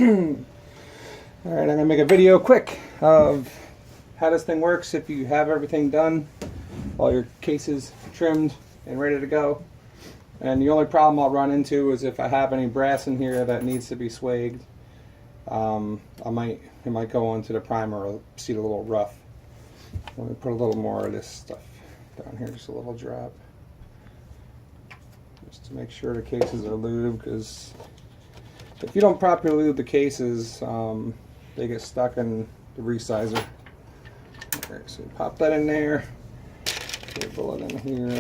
Alright, I'm going to make a video quick of how this thing works if you have everything done, all your cases trimmed and ready to go. And the only problem I'll run into is if I have any brass in here that needs to be swagged. It might go into the primer or see it a little rough. Let me put a little more of this stuff down here, just a little drop. Just to make sure the cases are lubed, because if you don't properly lube the cases, they get stuck in the resizer. Alright, so pop that in there, put a bullet in here.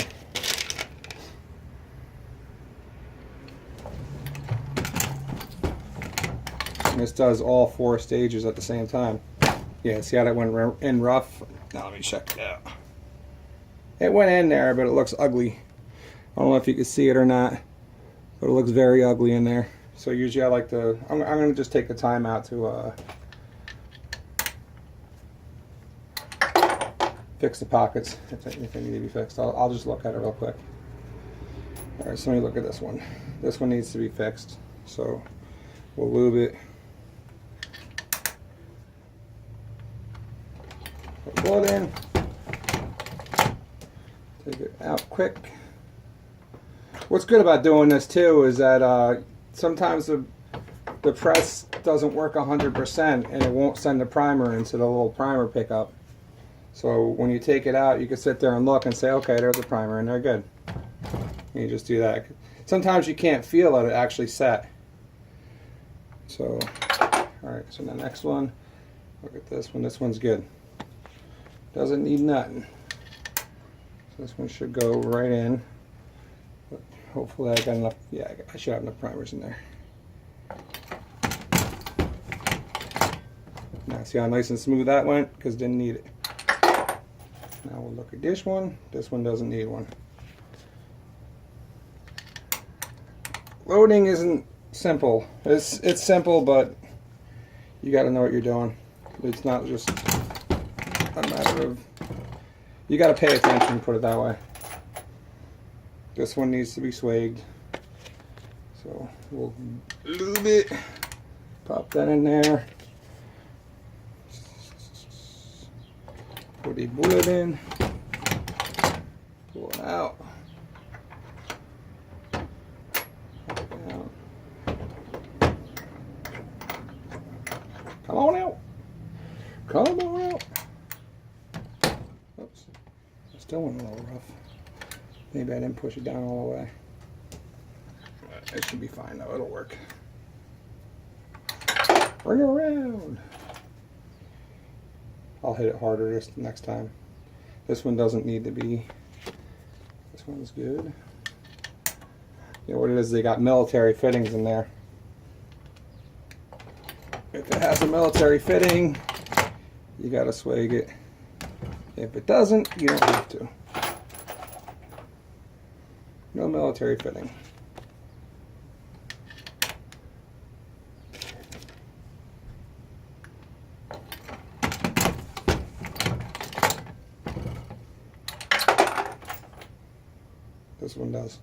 And this does all 4 stages at the same time. Yeah, see how that went in rough? Now let me check it out. It went in there, but it looks ugly. I don't know if you can see it or not, but it looks very ugly in there. So usually I like to, I'm going to just take the time out to fix the pockets if they need to be fixed. I'll just look at it real quick. Alright, so let me look at this one. This one needs to be fixed. So we'll lube it. Put the bullet in. Take it out quick. What's good about doing this too is that sometimes the press doesn't work 100% and it won't send the primer into the little primer pickup. So when you take it out, you can sit there and look and say, okay, there's a primer and they're good. And you just do that. Sometimes you can't feel it actually set. So, alright, so the next one, look at this one. This one's good. Doesn't need nothing. So this one should go right in. But hopefully I got enough. Yeah, I should have enough primers in there. Now see how nice and smooth that went? Because didn't need it. Now we'll look at this one. This one doesn't need one. Loading isn't simple. It's simple, but you got to know what you're doing. It's not just a matter of, you got to pay attention, put it that way. This one needs to be swagged, so we'll lube it, pop that in there, put the bullet in, pull it out. Come on out. Come on out. Oops. I still went a little rough. Maybe I didn't push it down all the way. It should be fine though. It'll work. Bring it around. I'll hit it harder this next time. This one doesn't need to be. This one's good. You know what it is? They got military fittings in there. If it has a military fitting, you gotta swag it. If it doesn't, you don't have to. No military fitting. This one does.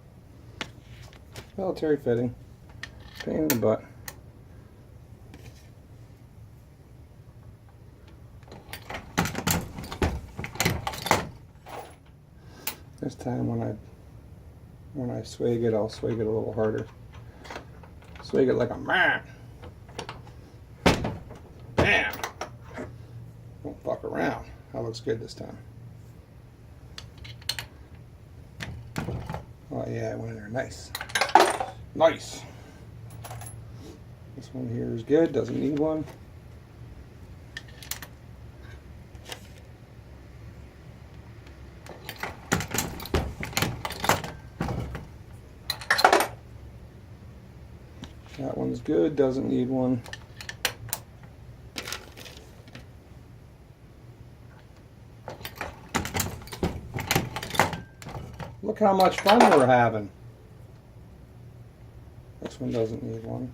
Military fitting. Pain in the butt. This time when I swag it, I'll swag it a little harder. Swag it like a man. Bam! Don't fuck around. That looks good this time. Oh yeah, it went in there. Nice. Nice. This one here is good. Doesn't need one. That one's good, doesn't need one. Look how much fun we're having. This one doesn't need one.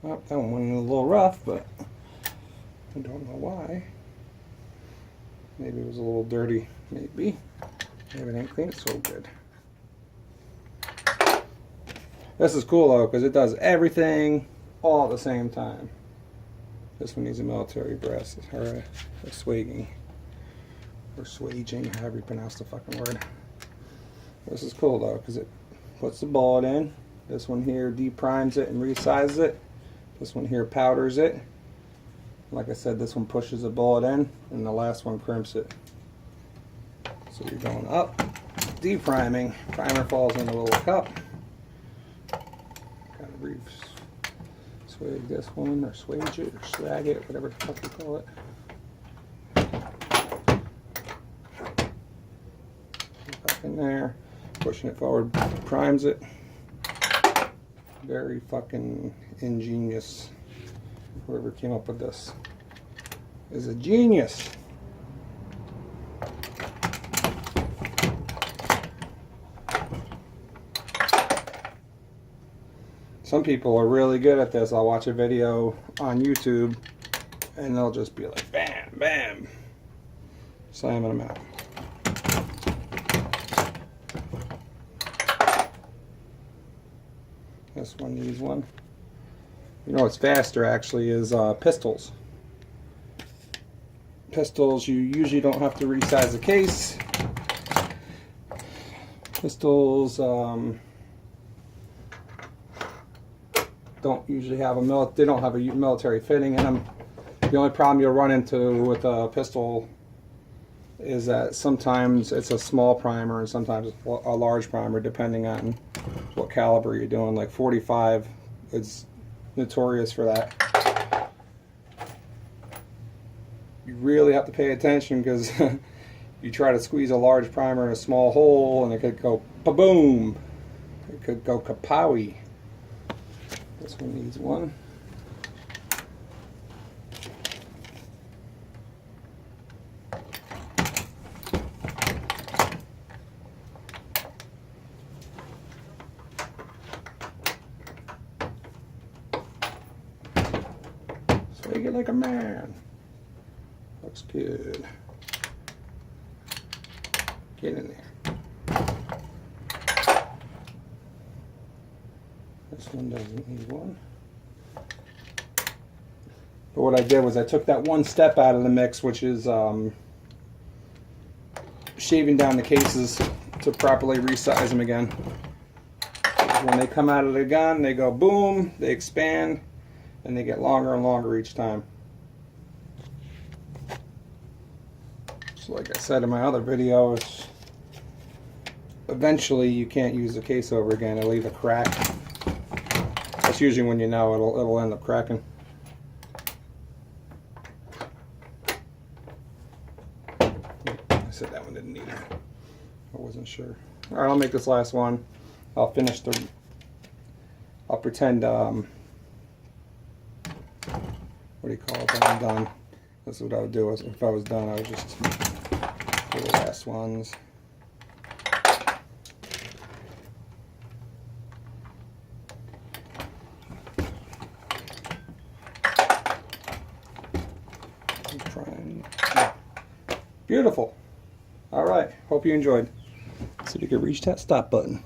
Well, that one went a little rough, but I don't know why. Maybe it was a little dirty. Maybe. Maybe it ain't cleaned so good. This is cool though, because it does everything all at the same time. This one needs a military brass, or a swaging, or swaging, however you pronounce the fucking word. This is cool though, because it puts the bullet in. This one here deprimes it and resizes it. This one here powders it. Like I said, this one pushes the bullet in, and the last one crimps it. So you're going up, depriming. Primer falls in a little cup. Gotta swag this one, or swage it, or swag it, whatever the fuck you call it. Back in there, pushing it forward, primes it. Very fucking ingenious. Whoever came up with this is a genius. Some people are really good at this. I'll watch a video on YouTube and they'll just be like bam, bam, slamming them out. This one needs one. You know what's faster actually is pistols. Pistols, you usually don't have to resize the case. Pistols don't usually have they don't have a military fitting in them. The only problem you'll run into with a pistol is that sometimes it's a small primer and sometimes it's a large primer, depending on what caliber you're doing. Like 45 is notorious for that. You really have to pay attention, because you try to squeeze a large primer in a small hole and it could go ba-boom. It could go kapowie. This one needs one. Swag it like a man. Looks good. Get in there. This one doesn't need one. But what I did was I took that one step out of the mix, which is shaving down the cases to properly resize them again. When they come out of the gun, they go boom, they expand, and they get longer and longer each time. So like I said in my other video, eventually you can't use the case over again. It'll either crack. That's usually when you know it'll end up cracking. I said that one didn't need it. I wasn't sure. Alright, I'll make this last one. I'll finish I'll pretend, what do you call it, when I'm done. That's what I would do. If I was done, I would just do the last ones. Beautiful. All right. Hope you enjoyed. See if you can reach that stop button.